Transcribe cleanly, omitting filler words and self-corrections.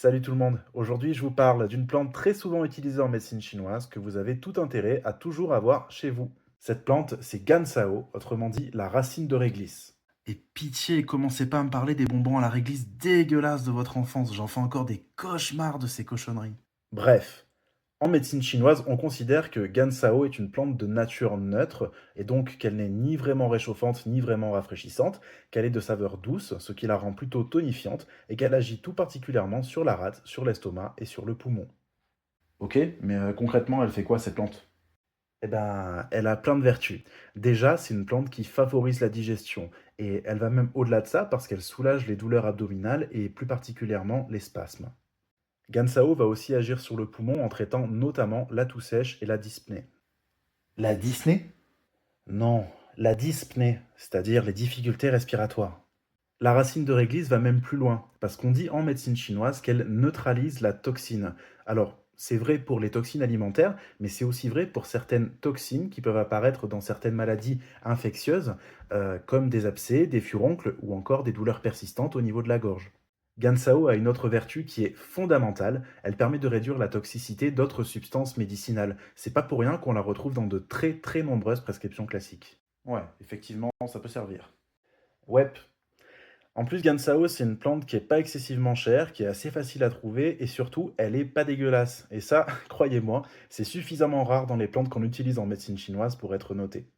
Salut tout le monde. Aujourd'hui, je vous parle d'une plante très souvent utilisée en médecine chinoise que vous avez tout intérêt à toujours avoir chez vous. Cette plante, c'est Gansao, autrement dit la racine de réglisse. Et pitié, commencez pas à me parler des bonbons à la réglisse dégueulasses de votre enfance. J'en fais encore des cauchemars de ces cochonneries. Bref, en médecine chinoise, on considère que Gansao est une plante de nature neutre et donc qu'elle n'est ni vraiment réchauffante ni vraiment rafraîchissante, qu'elle est de saveur douce, ce qui la rend plutôt tonifiante et qu'elle agit tout particulièrement sur la rate, sur l'estomac et sur le poumon. Ok, mais concrètement, elle fait quoi cette plante? Eh ben, elle a plein de vertus. Déjà, c'est une plante qui favorise la digestion et elle va même au-delà de ça parce qu'elle soulage les douleurs abdominales et plus particulièrement les spasmes. Gansao va aussi agir sur le poumon en traitant notamment la toux sèche et la dyspnée. La Disney? Non, la dyspnée, c'est-à-dire les difficultés respiratoires. La racine de réglisse va même plus loin, parce qu'on dit en médecine chinoise qu'elle neutralise la toxine. Alors, c'est vrai pour les toxines alimentaires, mais c'est aussi vrai pour certaines toxines qui peuvent apparaître dans certaines maladies infectieuses, comme des abcès, des furoncles ou encore des douleurs persistantes au niveau de la gorge. Gansao a une autre vertu qui est fondamentale, elle permet de réduire la toxicité d'autres substances médicinales. C'est pas pour rien qu'on la retrouve dans de très très nombreuses prescriptions classiques. Ouais, effectivement, ça peut servir. Ouais. En plus, Gansao, c'est une plante qui est pas excessivement chère, qui est assez facile à trouver et surtout, elle est pas dégueulasse. Et ça, croyez-moi, c'est suffisamment rare dans les plantes qu'on utilise en médecine chinoise pour être noté.